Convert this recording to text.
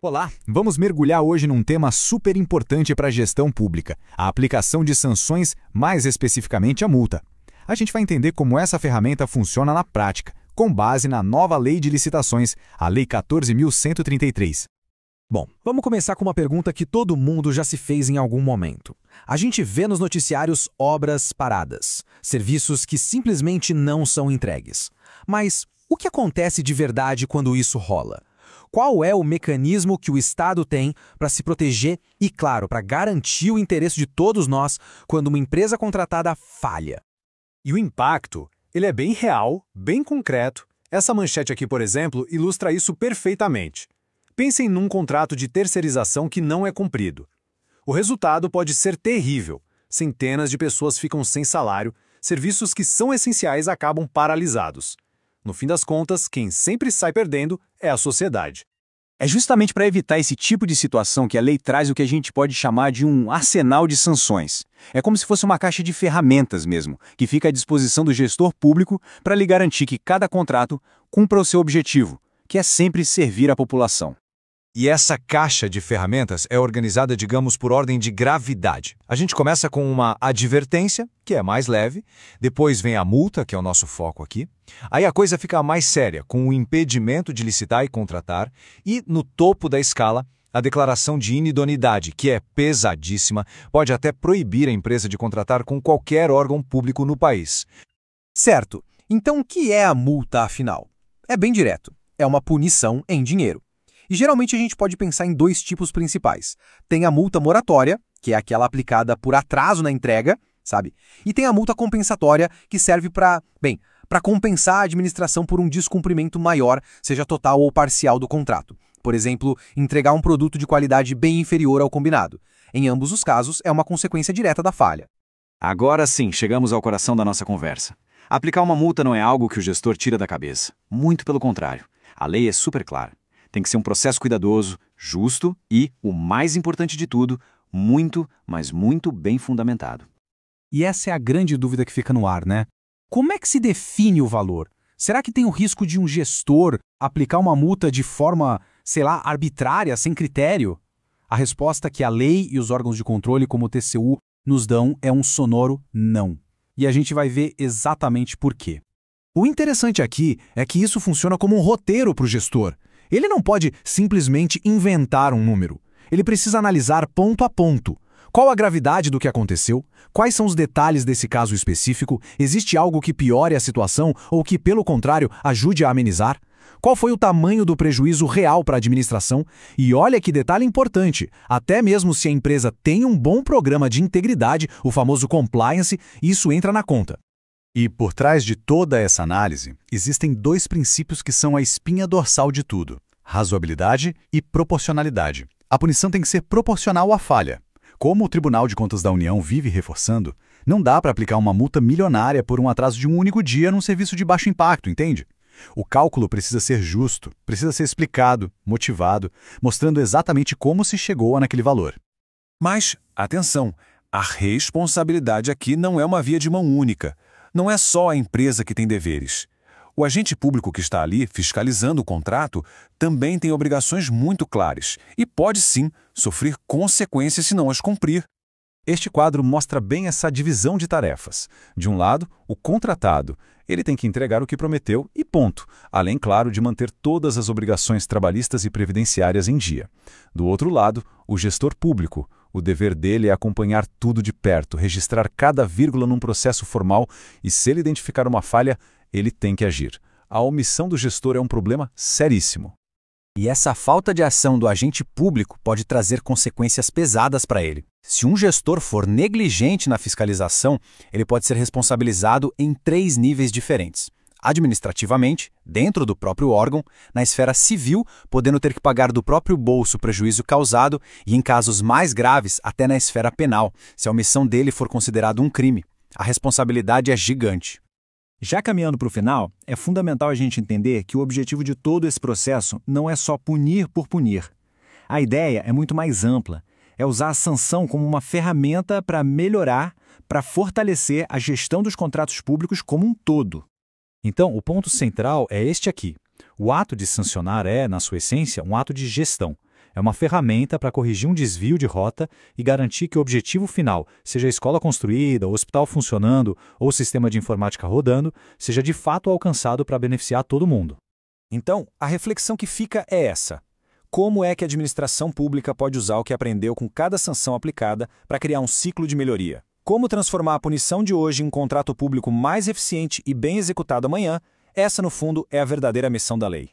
Olá, vamos mergulhar hoje num tema super importante para a gestão pública, a aplicação de sanções, mais especificamente a multa. A gente vai entender como essa ferramenta funciona na prática, com base na nova Lei de Licitações, a Lei 14.133. Bom, vamos começar com uma pergunta que todo mundo já se fez em algum momento. A gente vê nos noticiários obras paradas, serviços que simplesmente não são entregues. Mas o que acontece de verdade quando isso rola? Qual é o mecanismo que o Estado tem para se proteger e, claro, para garantir o interesse de todos nós quando uma empresa contratada falha? E o impacto, ele é bem real, bem concreto. Essa manchete aqui, por exemplo, ilustra isso perfeitamente. Pensem num contrato de terceirização que não é cumprido. O resultado pode ser terrível. Centenas de pessoas ficam sem salário, serviços que são essenciais acabam paralisados. No fim das contas, quem sempre sai perdendo é a sociedade. É justamente para evitar esse tipo de situação que a lei traz o que a gente pode chamar de um arsenal de sanções. É como se fosse uma caixa de ferramentas mesmo, que fica à disposição do gestor público para lhe garantir que cada contrato cumpra o seu objetivo, que é sempre servir a população. E essa caixa de ferramentas é organizada, digamos, por ordem de gravidade. A gente começa com uma advertência, que é mais leve, depois vem a multa, que é o nosso foco aqui. Aí a coisa fica mais séria, com o impedimento de licitar e contratar, e no topo da escala, a declaração de inidoneidade, que é pesadíssima, pode até proibir a empresa de contratar com qualquer órgão público no país. Certo. Então o que é a multa, afinal? É bem direto. É uma punição em dinheiro. E geralmente a gente pode pensar em dois tipos principais. Tem a multa moratória, que é aquela aplicada por atraso na entrega, sabe? E tem a multa compensatória, que serve para compensar a administração por um descumprimento maior, seja total ou parcial do contrato. Por exemplo, entregar um produto de qualidade bem inferior ao combinado. Em ambos os casos, é uma consequência direta da falha. Agora sim, chegamos ao coração da nossa conversa. Aplicar uma multa não é algo que o gestor tira da cabeça. Muito pelo contrário. A lei é super clara. Tem que ser um processo cuidadoso, justo e, o mais importante de tudo, muito, mas muito bem fundamentado. E essa é a grande dúvida que fica no ar, né? Como é que se define o valor? Será que tem o risco de um gestor aplicar uma multa de forma, arbitrária, sem critério? A resposta que a lei e os órgãos de controle, como o TCU, nos dão é um sonoro não. E a gente vai ver exatamente por quê. O interessante aqui é que isso funciona como um roteiro para o gestor. Ele não pode simplesmente inventar um número. Ele precisa analisar ponto a ponto. Qual a gravidade do que aconteceu? Quais são os detalhes desse caso específico? Existe algo que piore a situação ou que, pelo contrário, ajude a amenizar? Qual foi o tamanho do prejuízo real para a administração? E olha que detalhe importante, até mesmo se a empresa tem um bom programa de integridade, o famoso compliance, isso entra na conta. E por trás de toda essa análise, existem dois princípios que são a espinha dorsal de tudo: razoabilidade e proporcionalidade. A punição tem que ser proporcional à falha. Como o Tribunal de Contas da União vive reforçando, não dá para aplicar uma multa milionária por um atraso de um único dia num serviço de baixo impacto, entende? O cálculo precisa ser justo, precisa ser explicado, motivado, mostrando exatamente como se chegou naquele valor. Mas, atenção, a responsabilidade aqui não é uma via de mão única. Não é só a empresa que tem deveres. O agente público que está ali, fiscalizando o contrato, também tem obrigações muito claras e pode sim sofrer consequências se não as cumprir. Este quadro mostra bem essa divisão de tarefas. De um lado, o contratado. Ele tem que entregar o que prometeu e ponto, além, claro, de manter todas as obrigações trabalhistas e previdenciárias em dia. Do outro lado, o gestor público. O dever dele é acompanhar tudo de perto, registrar cada vírgula num processo formal e, se ele identificar uma falha, ele tem que agir. A omissão do gestor é um problema seríssimo. E essa falta de ação do agente público pode trazer consequências pesadas para ele. Se um gestor for negligente na fiscalização, ele pode ser responsabilizado em 3 níveis diferentes. Administrativamente, dentro do próprio órgão, na esfera civil, podendo ter que pagar do próprio bolso o prejuízo causado e, em casos mais graves, até na esfera penal, se a omissão dele for considerado um crime. A responsabilidade é gigante. Já caminhando para o final, é fundamental a gente entender que o objetivo de todo esse processo não é só punir por punir. A ideia é muito mais ampla. É usar a sanção como uma ferramenta para melhorar, para fortalecer a gestão dos contratos públicos como um todo. Então, o ponto central é este aqui. O ato de sancionar é, na sua essência, um ato de gestão. É uma ferramenta para corrigir um desvio de rota e garantir que o objetivo final, seja a escola construída, o hospital funcionando ou o sistema de informática rodando, seja de fato alcançado para beneficiar todo mundo. Então, a reflexão que fica é essa. Como é que a administração pública pode usar o que aprendeu com cada sanção aplicada para criar um ciclo de melhoria? Como transformar a punição de hoje em um contrato público mais eficiente e bem executado amanhã? Essa, no fundo, é a verdadeira missão da lei.